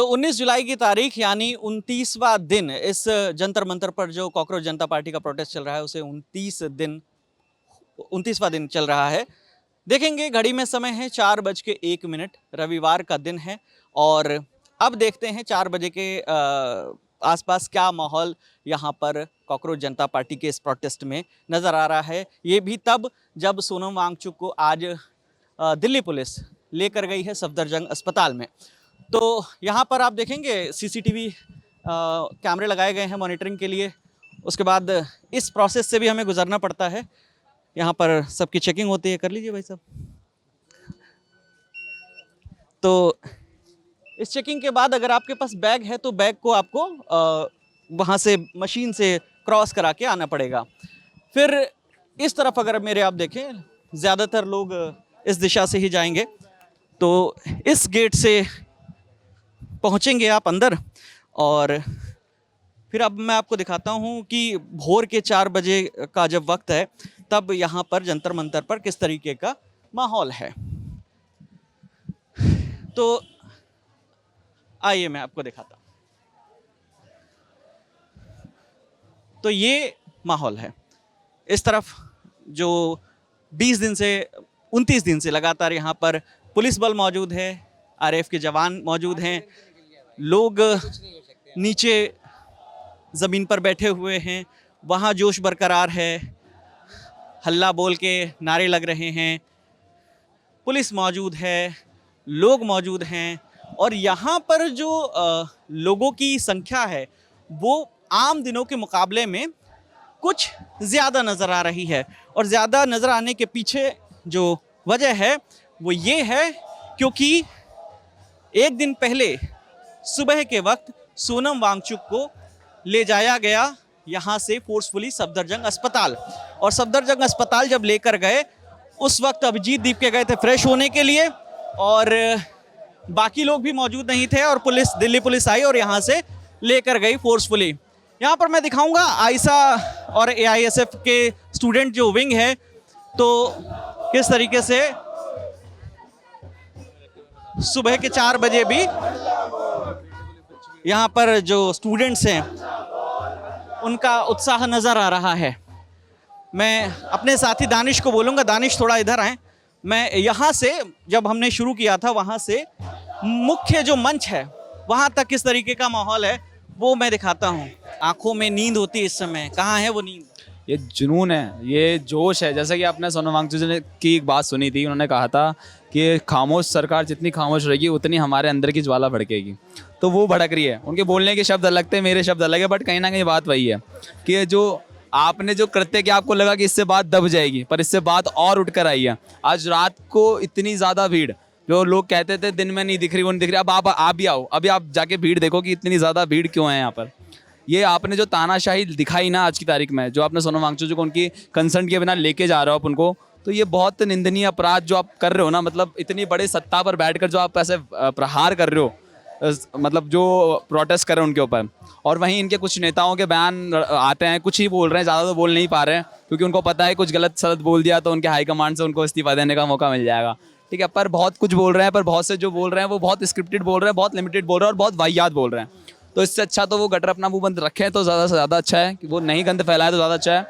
तो 19 जुलाई की तारीख यानी 29वां दिन इस जंतर मंतर पर जो कॉकरोच जनता पार्टी का प्रोटेस्ट चल रहा है उसे 29वां दिन चल रहा है। देखेंगे घड़ी में समय है 4:01, रविवार का दिन है और अब देखते हैं 4 बजे के आसपास क्या माहौल यहाँ पर कॉकरोच जनता पार्टी के इस प्रोटेस्ट में नज़र आ रहा है। ये भी तब जब सोनम वांगचुक को आज दिल्ली पुलिस लेकर गई है सफदरजंग अस्पताल में। तो यहाँ पर आप देखेंगे सीसीटीवी कैमरे लगाए गए हैं मॉनिटरिंग के लिए। उसके बाद इस प्रोसेस से भी हमें गुजरना पड़ता है। यहाँ पर सबकी चेकिंग होती है। कर लीजिए भाई साहब। तो इस चेकिंग के बाद अगर आपके पास बैग है तो बैग को आपको वहाँ से मशीन से क्रॉस करा के आना पड़ेगा। फिर इस तरफ अगर मेरे आप देखें ज़्यादातर लोग इस दिशा से ही जाएंगे। तो इस गेट से पहुँचेंगे आप अंदर और फिर अब मैं आपको दिखाता हूँ कि भोर के 4 बजे का जब वक्त है तब यहाँ पर जंतर मंतर पर किस तरीके का माहौल है। तो आइए मैं आपको दिखाता हूँ। तो ये माहौल है। इस तरफ जो 29 दिन से लगातार यहाँ पर पुलिस बल मौजूद है, आरएएफ के जवान मौजूद हैं, लोग नीचे ज़मीन पर बैठे हुए हैं, वहाँ जोश बरकरार है, हल्ला बोल के नारे लग रहे हैं, पुलिस मौजूद है, लोग मौजूद हैं और यहाँ पर जो लोगों की संख्या है वो आम दिनों के मुकाबले में कुछ ज़्यादा नज़र आ रही है। और ज़्यादा नज़र आने के पीछे जो वजह है वो ये है क्योंकि एक दिन पहले सुबह के वक्त सोनम वांगचुक को ले जाया गया यहाँ से फोर्सफुली सफदरजंग अस्पताल। और सफदरजंग अस्पताल जब लेकर गए उस वक्त अभिजीत दीप के गए थे फ्रेश होने के लिए और बाकी लोग भी मौजूद नहीं थे और दिल्ली पुलिस आई और यहाँ से लेकर गई फोर्सफुली। यहाँ पर मैं दिखाऊंगा आईसा और एआईएसएफ के स्टूडेंट जो विंग है तो किस तरीके से सुबह के 4 बजे भी यहाँ पर जो स्टूडेंट्स हैं उनका उत्साह नज़र आ रहा है। मैं अपने साथी दानिश को बोलूँगा, दानिश थोड़ा इधर आएँ। मैं यहाँ से जब हमने शुरू किया था वहाँ से मुख्य जो मंच है वहाँ तक किस तरीके का माहौल है वो मैं दिखाता हूँ। आंखों में नींद होती है इस समय, कहाँ है वो नींद? ये जुनून है, ये जोश है। जैसे कि आपने सोनम वांगचुक की एक बात सुनी थी, उन्होंने कहा था कि खामोश सरकार जितनी खामोश रहेगी उतनी हमारे अंदर की ज्वाला भड़केगी। तो वो भड़क रही है। उनके बोलने के शब्द अलग थे, मेरे शब्द अलग है, बट कहीं ना कहीं बात वही है कि जो आपने जो कृत्य किया आपको लगा कि इससे बात दब जाएगी, पर इससे बात और उठ कर आई है। आज रात को इतनी ज़्यादा भीड़, जो लोग कहते थे दिन में नहीं दिख रही वो नहीं दिख रही, अब आप भी आओ, अभी आप जाके भीड़ देखो कि इतनी ज़्यादा भीड़ क्यों है यहाँ पर। ये आपने जो तानाशाही दिखाई ना आज की तारीख में, जो आपने सोनम वांगचुक को उनकी कंसर्न के बिना लेके जा रहे हो आप उनको, तो ये बहुत निंदनीय अपराध जो आप कर रहे हो ना। मतलब इतनी बड़ी सत्ता पर बैठकर जो आप ऐसे प्रहार कर रहे हो, मतलब जो प्रोटेस्ट कर रहे हैं उनके ऊपर, और वहीं इनके कुछ नेताओं के बयान आते हैं, कुछ ही बोल रहे हैं, ज़्यादा तो बोल नहीं पा रहे हैं क्योंकि उनको पता है कुछ गलत सलत बोल दिया तो उनके हाईकमांड से उनको इस्तीफा देने का मौका मिल जाएगा। ठीक है, पर बहुत कुछ बोल रहे हैं, पर बहुत से जो बोल रहे हैं वो बहुत स्क्रिप्टेड बोल रहे हैं, बहुत लिमिटेड बोल रहे हैं और बहुत वाहियात बोल रहे हैं। तो इससे अच्छा तो वो गटर अपना मुंह बंद रखें तो ज़्यादा से ज़्यादा अच्छा है, कि वो नहीं गंद फैलाए तो ज़्यादा अच्छा है।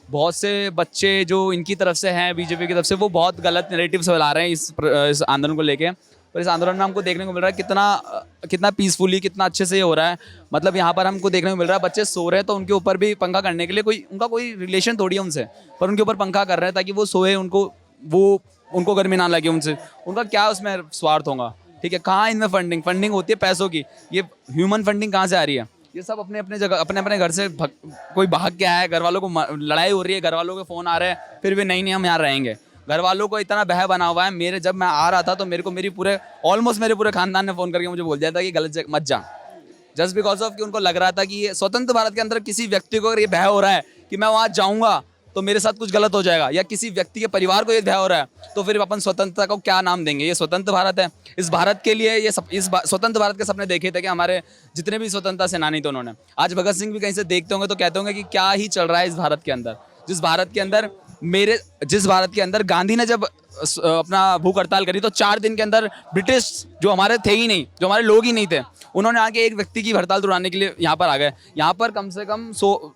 बहुत से बच्चे जो इनकी तरफ से हैं, बीजेपी की तरफ से, वो बहुत गलत नैरेटिव्स फैला रहे हैं इस आंदोलन को लेके। पर इस आंदोलन में हमको देखने को मिल रहा है कितना पीसफुली, कितना अच्छे से ये हो रहा है। मतलब यहाँ पर हमको देखने को मिल रहा है बच्चे सो रहे हैं तो उनके ऊपर भी पंखा करने के लिए उनका कोई रिलेशन थोड़ी है उनसे, पर उनके ऊपर पंखा कर रहे हैं ताकि वो सोए, उनको गर्मी ना लगे उनसे। उनका क्या उसमें स्वार्थ होगा? ठीक है, कहाँ इनमें फंडिंग होती है पैसों की, ये ह्यूमन फंडिंग कहाँ से आ रही है? ये सब अपने अपने जगह अपने घर से कोई भाग के आया है, घर वालों को लड़ाई हो रही है, घर वालों के फ़ोन आ रहे हैं, फिर भी नहीं हम यहाँ रहेंगे। घर वालों को इतना बह बना हुआ है। जब मैं आ रहा था तो मेरे पूरे खानदान ने फ़ोन करके मुझे बोल दिया था कि गलत मत जा, जस्ट बिकॉज ऑफ कि उनको लग रहा था कि ये स्वतंत्र भारत के अंदर किसी व्यक्ति को अगर ये भय हो रहा है कि मैं वहाँ जाऊँगा तो मेरे साथ कुछ गलत हो जाएगा, या किसी व्यक्ति के परिवार को ये भय हो रहा है, तो फिर अपन स्वतंत्रता को क्या नाम देंगे? ये स्वतंत्र भारत है। इस भारत के लिए स्वतंत्र भारत के सपने देखे थे कि हमारे जितने भी स्वतंत्रता सेनानी थे उन्होंने। आज भगत सिंह भी कहीं से देखते होंगे तो कहते होंगे कि क्या ही चल रहा है इस भारत के अंदर, जिस भारत के अंदर गांधी ने जब अपना भूख हड़ताल करी तो 4 दिन के अंदर ब्रिटिश जो हमारे थे ही नहीं, जो हमारे लोग ही नहीं थे, उन्होंने आके एक व्यक्ति की हड़ताल तुड़ाने के लिए यहाँ पर आ गए। यहाँ पर कम से कम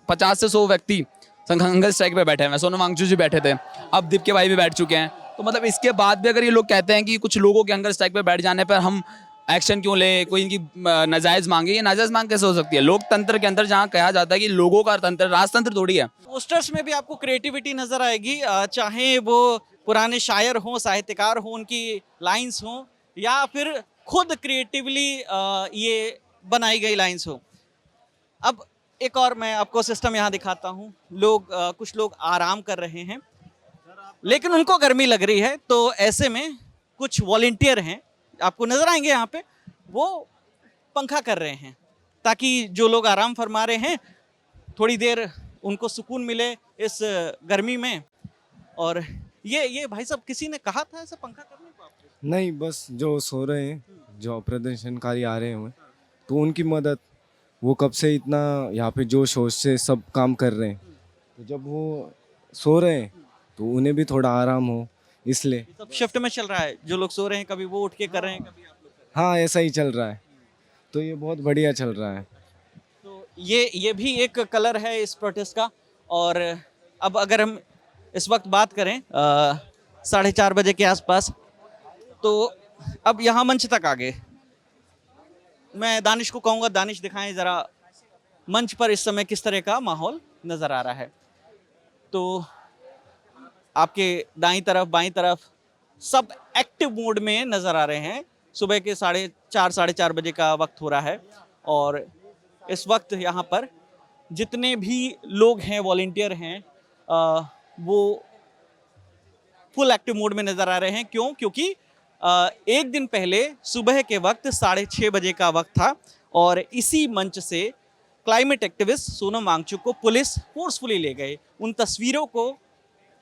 50 से 100 व्यक्ति हंगर स्ट्राइक पे बैठे हैं। सोनम वांगचुक जी बैठे थे, अब दीप के भाई भी बैठ चुके हैं। तो मतलब इसके बाद भी अगर ये लोग कहते हैं कि कुछ लोगों के हंगर स्ट्राइक पे बैठ जाने पर हम एक्शन क्यों ले, कोई इनकी नाजायज़ मांगे, ये नाजायज़ मांग कैसे हो सकती है? लोकतंत्र के अंदर जहाँ कहा जाता है कि लोगों का तंत्र, राजतंत्र थोड़ी है। पोस्टर्स में भी आपको क्रिएटिविटी नजर आएगी, चाहे वो पुराने शायर हों, साहित्यकार हों, उनकी लाइंस हों, या फिर खुद क्रिएटिवली ये बनाई गई लाइंस हो। अब एक और मैं आपको सिस्टम यहाँ दिखाता हूँ। कुछ लोग आराम कर रहे हैं, लेकिन उनको गर्मी लग रही है, तो ऐसे में कुछ वॉलंटियर हैं, आपको नजर आएंगे यहाँ पे, वो पंखा कर रहे हैं ताकि जो लोग आराम फरमा रहे हैं थोड़ी देर उनको सुकून मिले इस गर्मी में। और ये भाई साहब, किसी ने कहा था ऐसा पंखा करने को आपको? नहीं, बस जो सो रहे हैं, जो प्रदर्शनकारी आ रहे हैं, तो उनकी मदद, वो कब से इतना यहाँ पे जोश होश से सब काम कर रहे हैं, तो जब वो सो रहे हैं तो उन्हें भी थोड़ा आराम हो, इसलिए। सब शिफ्ट में चल रहा है, जो लोग सो रहे हैं कभी वो उठ के कर रहे हैं, कभी आप लोग कर रहे हैं। हाँ, ऐसा ही चल रहा है, तो ये बहुत बढ़िया चल रहा है। तो ये भी एक कलर है इस प्रोटेस्ट का। और अब अगर हम इस वक्त बात करें 4:30 बजे के आसपास, तो अब यहाँ मंच तक आ गए। मैं दानिश को कहूँगा, दानिश दिखाएं ज़रा मंच पर इस समय किस तरह का माहौल नज़र आ रहा है। तो आपके दाईं तरफ बाईं तरफ सब एक्टिव मोड में नज़र आ रहे हैं। सुबह के 4:30 बजे का वक्त हो रहा है, और इस वक्त यहाँ पर जितने भी लोग हैं, वॉलंटियर हैं, वो फुल एक्टिव मोड में नज़र आ रहे हैं। क्यों? क्योंकि एक दिन पहले सुबह के वक्त 6:30 बजे का वक्त था, और इसी मंच से क्लाइमेट एक्टिविस्ट सोनम वांगचुक को पुलिस फोर्सफुली ले गए। उन तस्वीरों को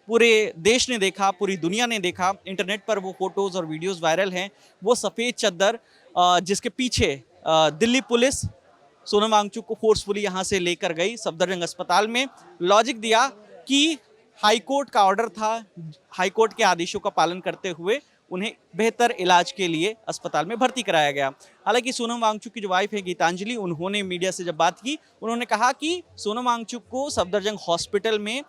पूरे देश ने देखा, पूरी दुनिया ने देखा, इंटरनेट पर वो फोटोज़ और वीडियोज़ वायरल हैं। वो सफ़ेद चद्दर जिसके पीछे दिल्ली पुलिस सोनम वांगचुक को फोर्सफुली यहाँ से लेकर गई सफदरजंग अस्पताल में। लॉजिक दिया कि हाईकोर्ट का ऑर्डर था, हाईकोर्ट के आदेशों का पालन करते हुए उन्हें बेहतर इलाज के लिए अस्पताल में भर्ती कराया गया। हालांकि सोनम वांगचुक की जो वाइफ है गीतांजलि, उन्होंने मीडिया से जब बात की, उन्होंने कहा कि सोनम वांगचुक को सफदरजंग हॉस्पिटल में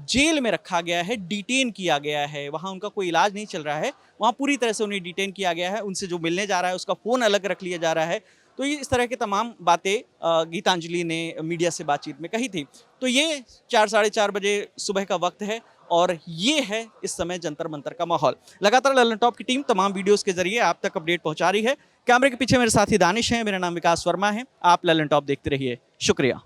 जेल में रखा गया है, डिटेन किया गया है, वहाँ उनका कोई इलाज नहीं चल रहा है, वहाँ पूरी तरह से उन्हें डिटेन किया गया है, उनसे जो मिलने जा रहा है उसका फ़ोन अलग रख लिया जा रहा है। तो ये इस तरह की तमाम बातें गीतांजलि ने मीडिया से बातचीत में कही थी। तो ये 4-4:30 बजे सुबह का वक्त है, और ये है इस समय जंतर मंतर का माहौल। लगातार ललन टॉप की टीम तमाम वीडियोस के जरिए आप तक अपडेट पहुंचा रही है। कैमरे के पीछे मेरे साथी दानिश हैं, मेरा नाम विकास वर्मा है। आप ललन टॉप देखते रहिए। शुक्रिया।